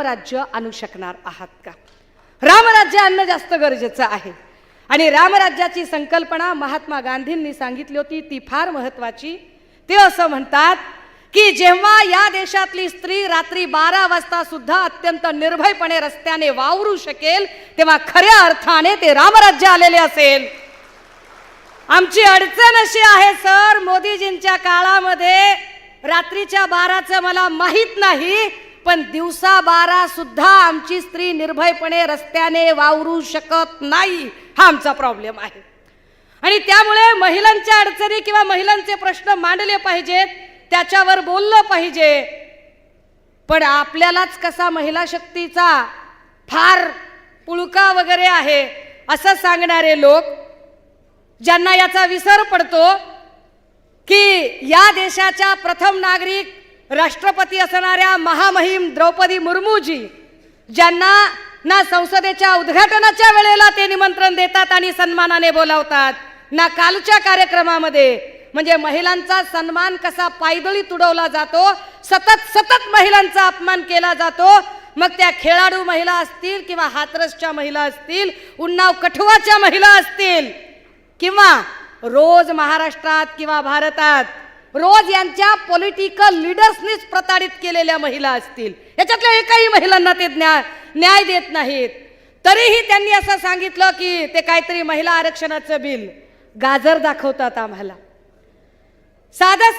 राज्य आणू शकणार आहात का? रामराज्य आणणं जास्त गरजेचं आहे आणि रामराज्याची संकल्पना महात्मा गांधींनी सांगितली होती, ती फार महत्त्वाची. ते असं म्हणतात की जेव्हा या देशातली स्त्री रात्री 12 वाजता सुद्धा अत्यंत निर्भयपणे रस्त्याने वावरू शकेल तेव्हा खऱ्या अर्थाने ते रामराज्य आलेले असेल. आमची अडचण अशी आहे सर, मोदीजींच्या काळामध्ये रात्रीच्या 12चं मला माहित नाही, पण दिवसा 12 सुद्धा आमची स्त्री निर्भयपणे रस्त्याने वावरू शकत नाही. हा आमचा प्रॉब्लेम आहे आणि त्यामुळे महिलांच्या अडचणी किंवा महिलांचे प्रश्न मांडले पाहिजेत, त्याच्यावर बोललं पाहिजे. पण आपल्यालाच कसा महिला शक्तीचा फार पुळका वगैरे आहे असं सांगणारे लोक, ज्यांना याचा विसर पडतो की या देशाच्या प्रथम नागरिक राष्ट्रपती असणाऱ्या महामहिम द्रौपदी मुर्मूजी, ज्यांना ना संसदेच्या उद्घाटनाच्या वेळेला ते निमंत्रण देतात आणि सन्मानाने बोलावतात, ना कालच्या कार्यक्रमामध्ये, म्हणजे महिलांचा सन्मान कसा पायदळी तुडवला जातो, सतत महिलांचा अपमान केला जातो. मग त्या खेळाडू महिला असतील किंवा हाथरसच्या महिला असतील, उन्नाव कठुआच्या महिला असतील किंवा रोज महाराष्ट्रात किंवा भारतात रोज यांच्या पॉलिटिकल लीडर्सनीच प्रताडित केलेल्या महिला असतील, याच्यातल्या एकाही महिलांना ते न्याय देत नाहीत. तरीही त्यांनी असं सांगितलं की ते काहीतरी महिला आरक्षणाचं बिल गाजर दाखवतात आम्हाला. साधं